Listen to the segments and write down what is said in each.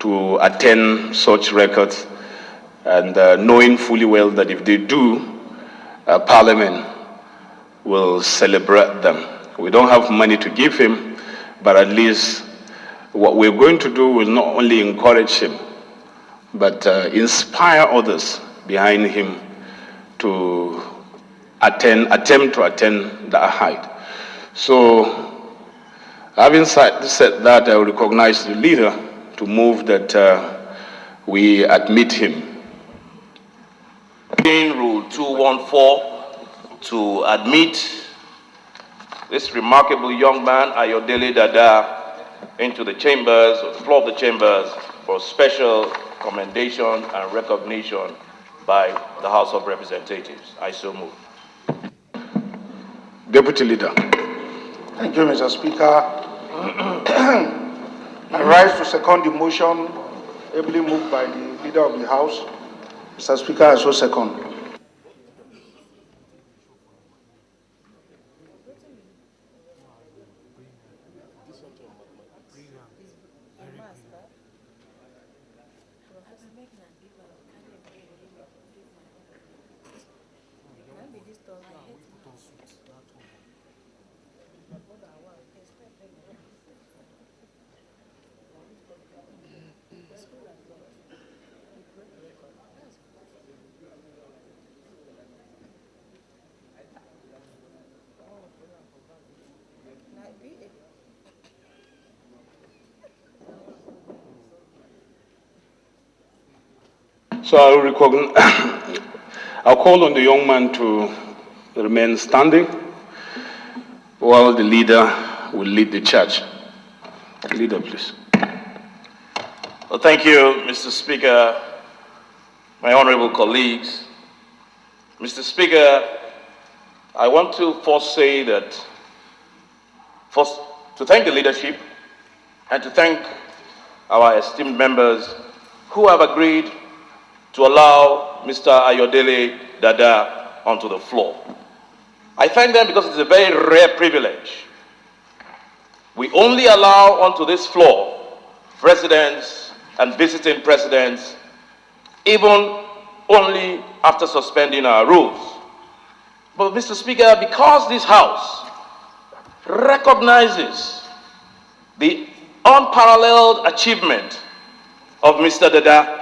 to attend such records, and knowing fully well that if they do, Parliament will celebrate them. We don't have money to give him, but at least what we're going to do will not only encourage him, but inspire others behind him to attempt to attain that height. So, having said that, I recognize the leader to move that we admit him. Rule 214 to admit this remarkable young man, Ayodele Dada, into the chambers, or the floor of the chambers, for special commendation and recognition by the House of Representatives. I so move. Deputy Leader. Thank you, Mr. Speaker. I rise to second the motion ably moved by the Leader of the House. Mr. Speaker, I so second. So I'll call on the young man to remain standing while the leader will lead the charge. Leader, please. Well, thank you, Mr. Speaker, my honorable colleagues. Mr. Speaker, I want to first say that, first, to thank the leadership and to thank our esteemed members who have agreed to allow Mr. Ayodele Dada onto the floor. I thank them because it's a very rare privilege. We only allow onto this floor presidents and visiting presidents, even only after suspending our rules. But Mr. Speaker, because this House recognizes the unparalleled achievement of Mr. Dada,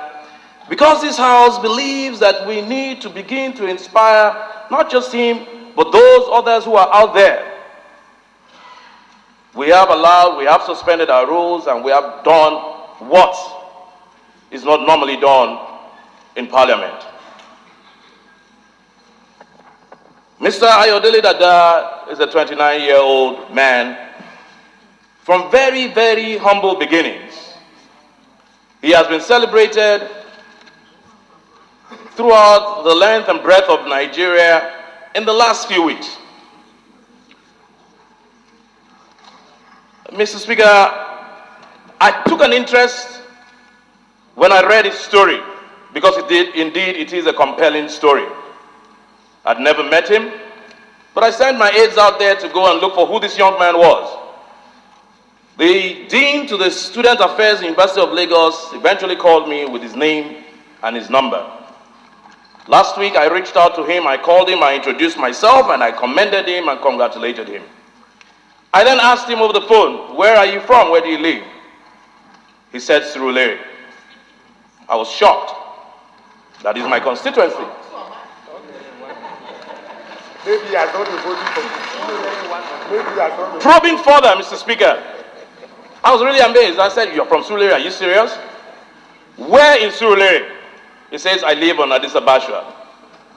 because this House believes that we need to begin to inspire not just him, but those others who are out there, we have suspended our rules, and we have done what is not normally done in Parliament. Mr. Ayodele Dada is a 29-year-old man from very, very humble beginnings. He has been celebrated throughout the length and breadth of Nigeria in the last few weeks. Mr. Speaker, I took an interest when I read his story, because it is a compelling story. I'd never met him, but I sent my aides out there to go and look for who this young man was. The dean to the Student Affairs University of Lagos eventually called me with his name and his number. Last week, I reached out to him, I called him, I introduced myself, and I commended him and congratulated him. I then asked him over the phone, where are you from? Where do you live? He said, Surulere. I was shocked. That is my constituency. Maybe I thought you voted for. Probing further, Mr. Speaker, I was really amazed. I said, you're from Surulere, are you serious? Where in Surulere? He says, I live on Addis Abashua.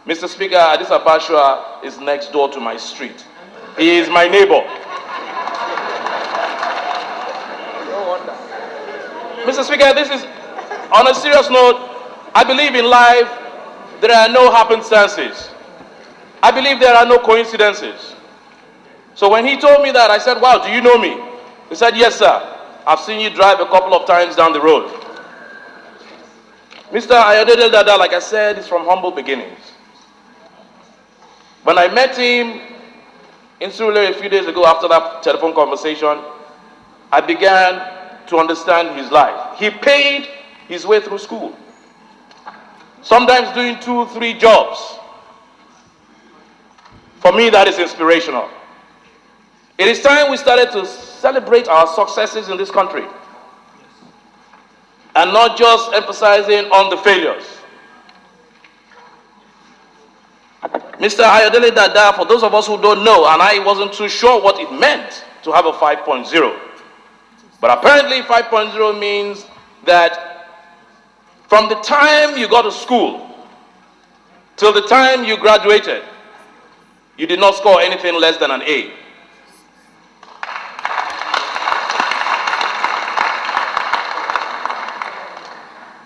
Mr. Speaker, Addis Abashua is next door to my street. He is my neighbor. Mr. Speaker, this is, on a serious note, I believe in life there are no happenstances. I believe there are no coincidences. So when he told me that, I said, wow, do you know me? He said, yes, sir. I've seen you drive a couple of times down the road. Mr. Ayodele Dada, like I said, is from humble beginnings. When I met him in Surulere a few days ago after that telephone conversation, I began to understand his life. He paid his way through school, sometimes doing 2, 3 jobs. For me, that is inspirational. It is time we started to celebrate our successes in this country and not just emphasizing on the failures. Mr. Ayodele Dada, for those of us who don't know, and I wasn't too sure what it meant to have a 5.0, but apparently 5.0 means that from the time you got to school till the time you graduated, you did not score anything less than an A.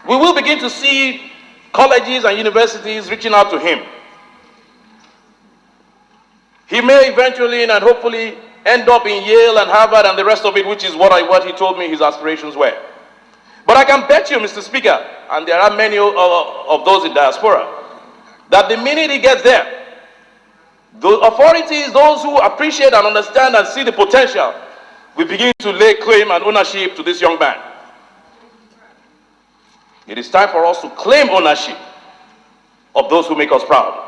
We will begin to see colleges and universities reaching out to him. He may eventually and hopefully end up in Yale and Harvard and the rest of it, which is what he told me his aspirations were. But I can bet you, Mr. Speaker, and there are many of those in diaspora, that the minute he gets there, the authorities, those who appreciate and understand and see the potential, will begin to lay claim and ownership to this young man. It is time for us to claim ownership of those who make us proud.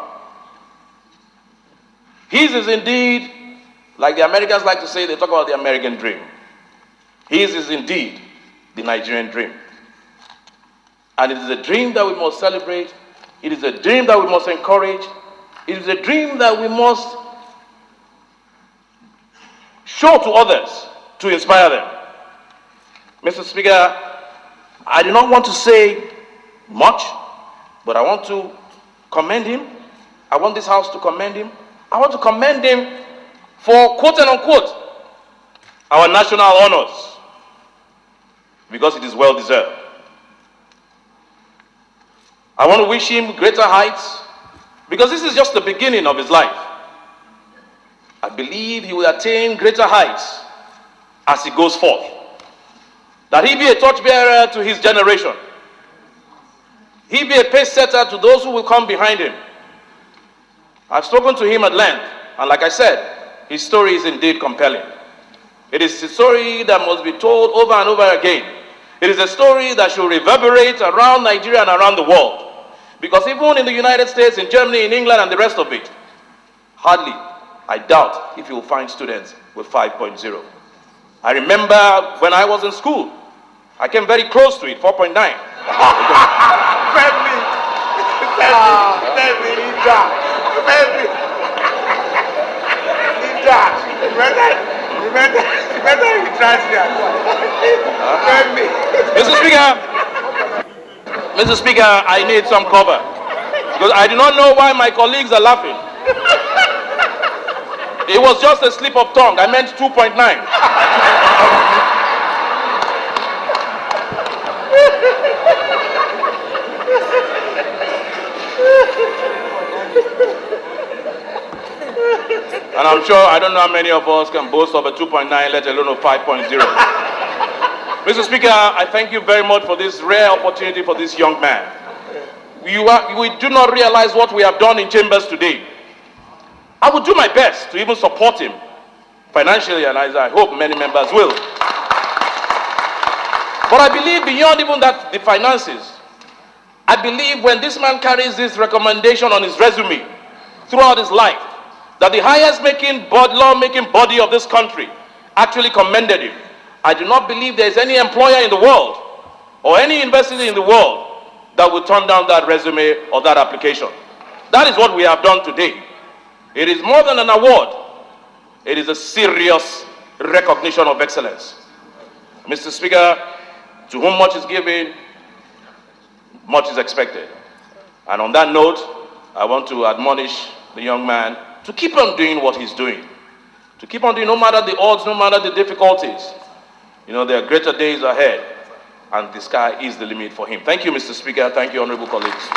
His is indeed, like the Americans like to say, they talk about the American dream. His is indeed the Nigerian dream. And it is a dream that we must celebrate. It is a dream that we must encourage. It is a dream that we must show to others to inspire them. Mr. Speaker, I do not want to say much, but I want to commend him. I want this House to commend him. I want to commend him for, quote and unquote, our national honors, because it is well deserved. I want to wish him greater heights, because this is just the beginning of his life. I believe he will attain greater heights as he goes forth. That he be a torchbearer to his generation. He be a pace setter to those who will come behind him. I've spoken to him at length, and like I said, his story is indeed compelling. It is a story that must be told over and over again. It is a story that should reverberate around Nigeria and around the world. Because even in the United States, in Germany, in England, and the rest of it, hardly, I doubt if you will find students with 5.0. I remember when I was in school, I came very close to it, 4.9. Mr. Speaker, I need some cover, because I do not know why my colleagues are laughing. It was just a slip of tongue. I meant 2.9. And I'm sure, I don't know how many of us can boast of a 2.9, let alone a 5.0. Mr. Speaker, I thank you very much for this rare opportunity for this young man. We do not realize what we have done in chambers today. I will do my best to even support him financially, and as I hope many members will. But I believe beyond even that, the finances, I believe when this man carries this recommendation on his resume throughout his life, that the highest law-making body of this country actually commended him. I do not believe there is any employer in the world or any university in the world that will turn down that resume or that application. That is what we have done today. It is more than an award. It is a serious recognition of excellence. Mr. Speaker, to whom much is given, much is expected. And on that note, I want to admonish the young man to keep on doing what he's doing. To keep on doing, no matter the odds, no matter the difficulties. You know, there are greater days ahead, and the sky is the limit for him. Thank you, Mr. Speaker. Thank you, honorable colleagues.